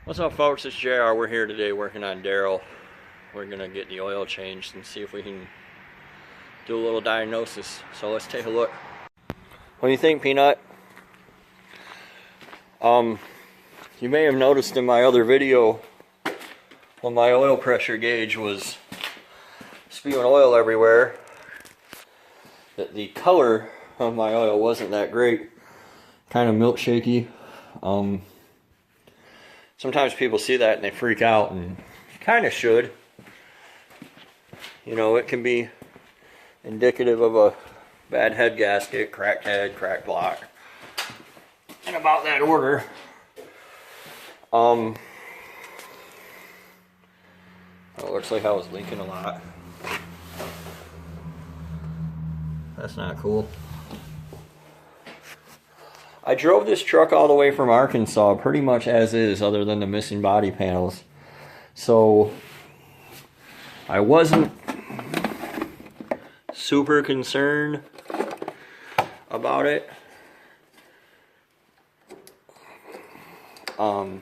What's up, folks? It's JR. We're here today working on Daryl. We're gonna get the oil changed and see if we can do a little diagnosis. So let's take a look. What do you think, Peanut? You may have noticed in my other video when my oil pressure gauge was spewing oil everywhere that the color of my oil wasn't that great, kind of milkshaky. Sometimes people see that and they freak out, and kind of should. You know, it can be indicative of a bad head gasket, cracked head, cracked block, in about that order. It looks like I was leaking a lot. That's not cool. I drove this truck all the way from Arkansas pretty much as is, other than the missing body panels. So I wasn't super concerned about it. Yeah,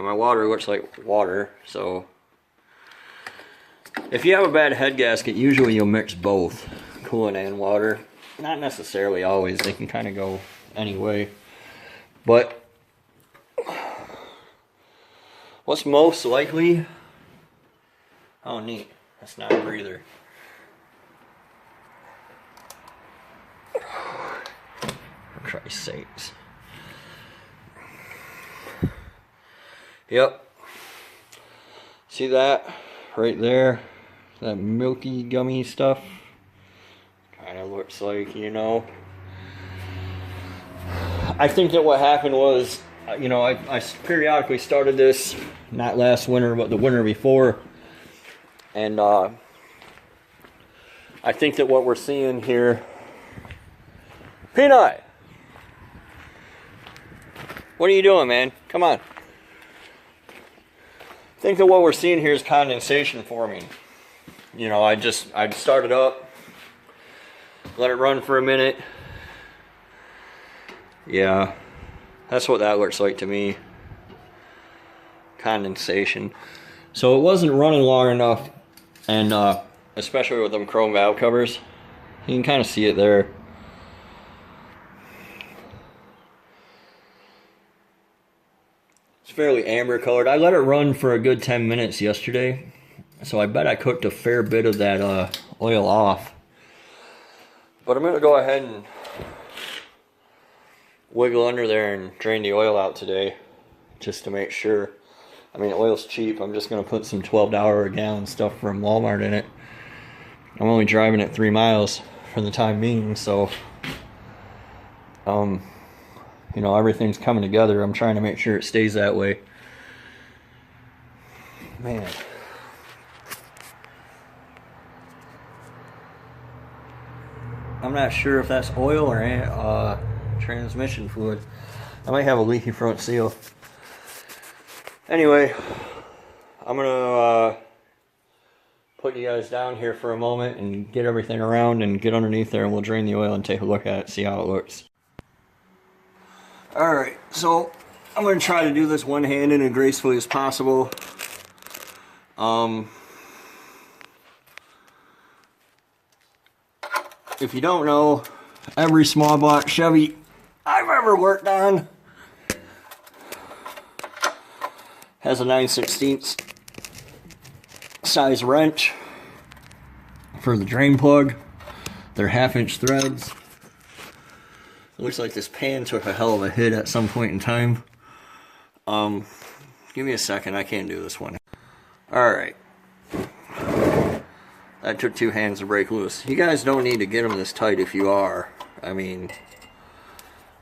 my water looks like water, so if you have a bad head gasket, usually you'll mix both coolant and water. Not necessarily always, they can kind of go any way. But what's most likely, oh neat, that's not a breather. For Christ's sakes. Yep. See that right there? That milky gummy stuff? Kind of looks like, you know. I think that what happened was, you know, I periodically started this, not last winter, but the winter before. And I think that what we're seeing here... Peanut! What are you doing, man? Come on. I think that what we're seeing here is condensation forming. You know, I'd start it up, let it run for a minute. Yeah, that's what that looks like to me. Condensation. So it wasn't running long enough, and especially with them chrome valve covers, you can kind of see it there. It's fairly amber colored. I let it run for a good 10 minutes yesterday, so I bet I cooked a fair bit of that oil off. But I'm going to go ahead and wiggle under there and drain the oil out today, just to make sure. I mean, oil's cheap. I'm just going to put some $12 a gallon stuff from Walmart in it. I'm only driving it 3 miles for the time being, so you know, everything's coming together. I'm trying to make sure it stays that way. Man. I'm not sure if that's oil or transmission fluid. I might have a leaky front seal. Anyway, I'm gonna put you guys down here for a moment and get everything around and get underneath there, and we'll drain the oil and take a look at it, see how it looks. Alright, so I'm going to try to do this one-handed and gracefully as possible. If you don't know, every small block Chevy I've ever worked on has a 9/16 size wrench for the drain plug. They're 1/2-inch threads. It looks like this pan took a hell of a hit at some point in time. Give me a second, I can't do this one. Alright. That took 2 hands to break loose. You guys don't need to get them this tight if you are. I mean,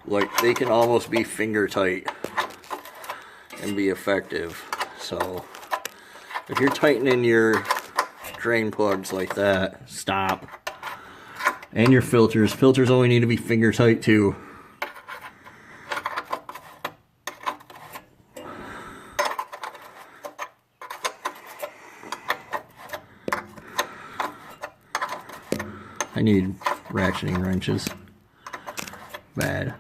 like, they can almost be finger tight and be effective. So, if you're tightening your drain plugs like that, stop. And your filters. Filters only need to be finger tight too. I need ratcheting wrenches. Bad.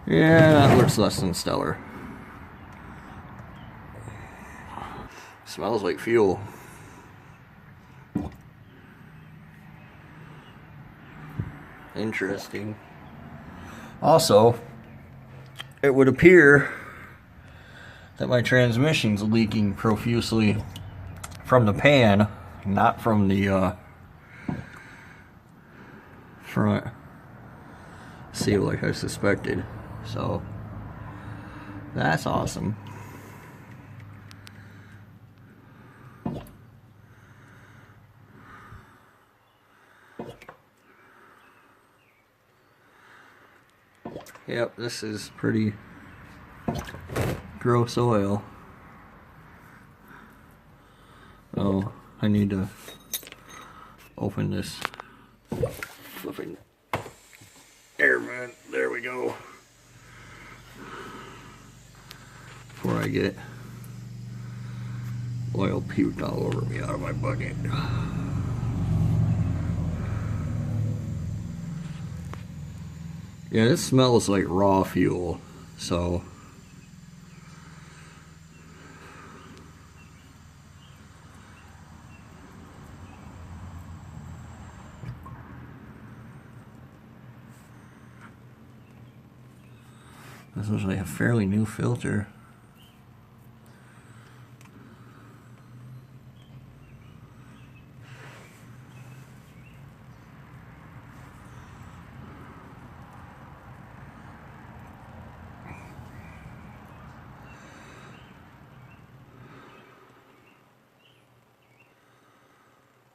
Yeah, that looks less than stellar. Smells like fuel. Interesting. Also, it would appear that my transmission's leaking profusely from the pan, not from the front seal like I suspected. So that's awesome. Yep, this is pretty gross oil. Oh, I need to open this flipping air vent. There we go. Before I get oil puked all over me out of my bucket. Yeah, this smells like raw fuel, so this was like a fairly new filter.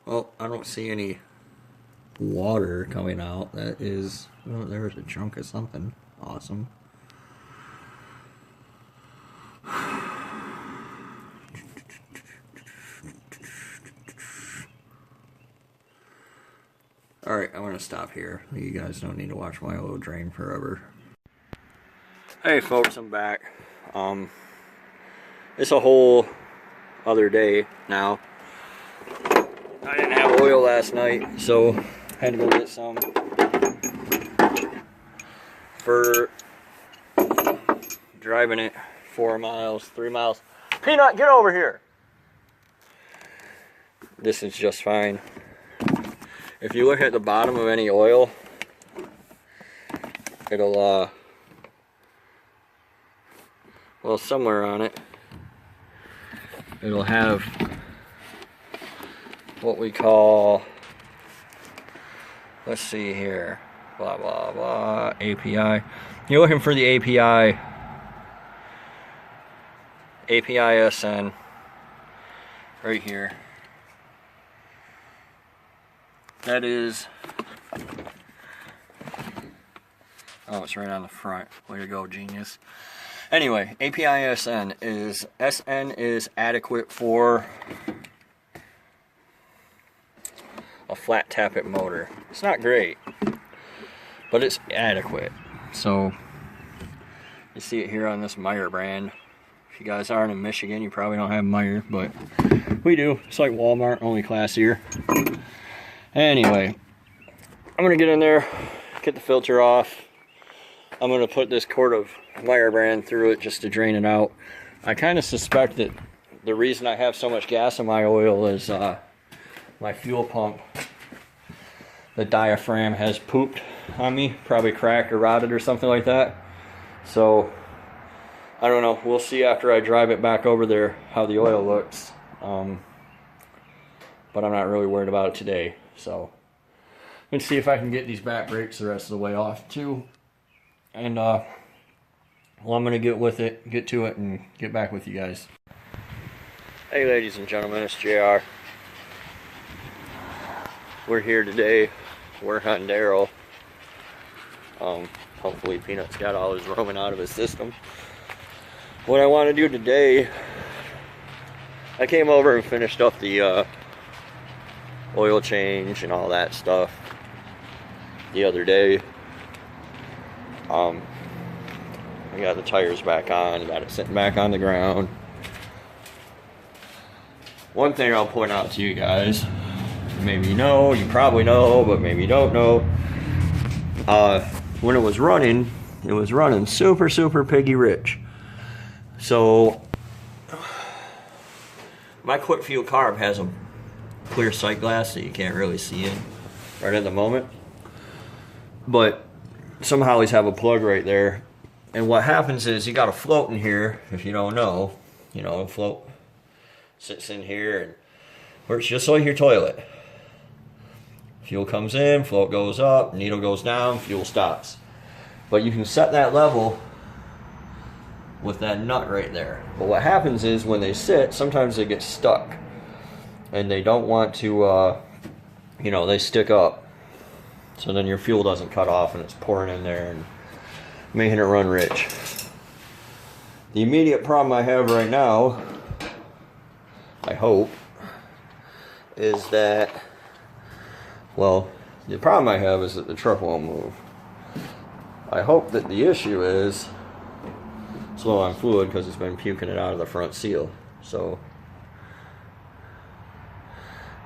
Well, I don't see any water coming out. That is, oh, there's a chunk of something awesome. Alright, I'm going to stop here. You guys don't need to watch my oil drain forever. Hey folks, I'm back. It's a whole other day now. I didn't have oil last night, so I had to go get some for driving it 4 miles, 3 miles. Peanut, get over here! This is just fine. If you look at the bottom of any oil, it'll, well, somewhere on it, it'll have what we call, let's see here, blah blah blah, API. You're looking for the API SN right here. That is, oh, it's right on the front. Way to go, genius. Anyway, API SN is adequate for a flat tappet motor. It's not great, but it's adequate. So you see it here on this Meyer brand. If you guys aren't in Michigan, you probably don't have Meyer, but we do. It's like Walmart, only classier. Anyway, I'm gonna get in there, get the filter off. I'm gonna put this quart of Meyer brand through it just to drain it out. I kind of suspect that the reason I have so much gas in my oil is my fuel pump, the diaphragm has pooped on me, probably cracked or rotted or something like that. So I don't know, we'll see after I drive it back over there how the oil looks. But I'm not really worried about it today. So let's see if I can get these back brakes the rest of the way off too. And well, I'm gonna get to it and get back with you guys. Hey ladies and gentlemen, it's JR. We're here today. We're hunting Daryl. Hopefully Peanut's got all his roaming out of his system. What I want to do today, I came over and finished up the oil change and all that stuff the other day. I got the tires back on, got it sitting back on the ground. One thing I'll point out to you guys, maybe you know, you probably know, but maybe you don't know, when it was running, it was running super piggy rich. So my quick fuel carb has a clear sight glass that you can't really see in right at the moment, but somehow he's have a plug right there, and what happens is you got a float in here. If you don't know, you know, a float sits in here and works just like your toilet. Fuel comes in, float goes up, needle goes down, fuel stops. But you can set that level with that nut right there. But what happens is when they sit, sometimes they get stuck and they don't want to, you know, they stick up. So then your fuel doesn't cut off and it's pouring in there and making it run rich. The immediate problem I have right now, I hope, is that, well, the problem I have is that the truck won't move. I hope that the issue is it's low on fluid because it's been puking it out of the front seal. So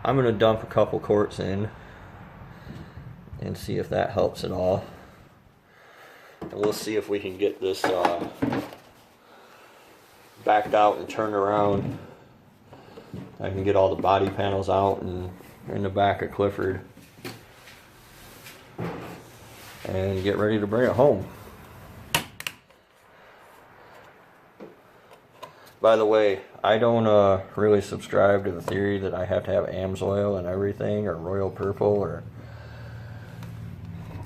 I'm going to dump a couple quarts in and see if that helps at all. And we'll see if we can get this backed out and turned around. I can get all the body panels out and in the back of Clifford and get ready to bring it home. By the way, I don't really subscribe to the theory that I have to have AMSOIL and everything, or Royal Purple, or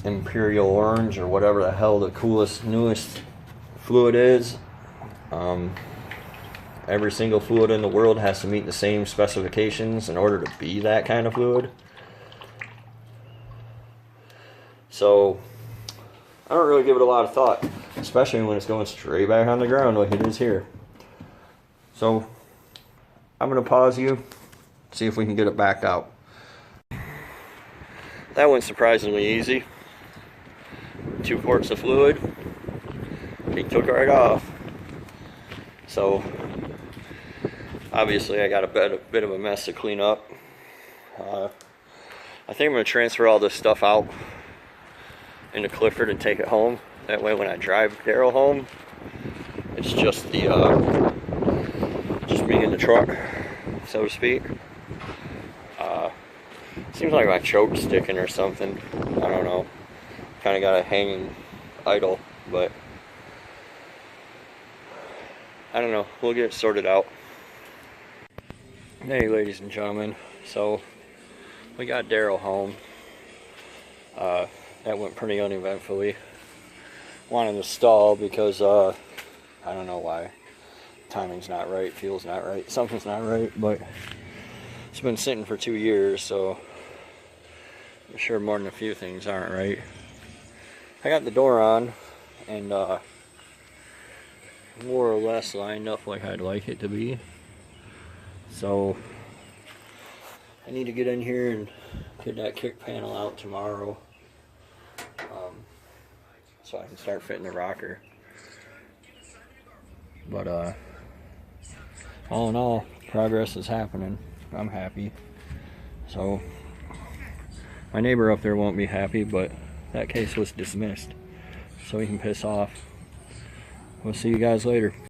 Imperial Orange, or whatever the hell the coolest, newest fluid is. Every single fluid in the world has to meet the same specifications in order to be that kind of fluid. So I don't really give it a lot of thought, especially when it's going straight back on the ground like it is here. So I'm going to pause you, see if we can get it backed out. That went surprisingly easy. 2 quarts of fluid, he took it right off. So obviously I got a bit of a mess to clean up. I think I'm going to transfer all this stuff out into Clifford and take it home. That way when I drive Daryl home, it's just the just me in the truck, so to speak. Seems like my choke's sticking or something. I don't know. Kind of got it hanging idle, but I don't know. We'll get it sorted out. Hey, ladies and gentlemen. So we got Daryl home. That went pretty uneventfully. Wanted to stall because I don't know why. Timing's not right, fuel's not right, something's not right, but it's been sitting for 2 years, so I'm sure more than a few things aren't right. I got the door on and more or less lined up like I'd like it to be. So I need to get in here and get that kick panel out tomorrow, so I can start fitting the rocker. But all in all, progress is happening. I'm happy. So my neighbor up there won't be happy, but that case was dismissed, so he can piss off. We'll see you guys later.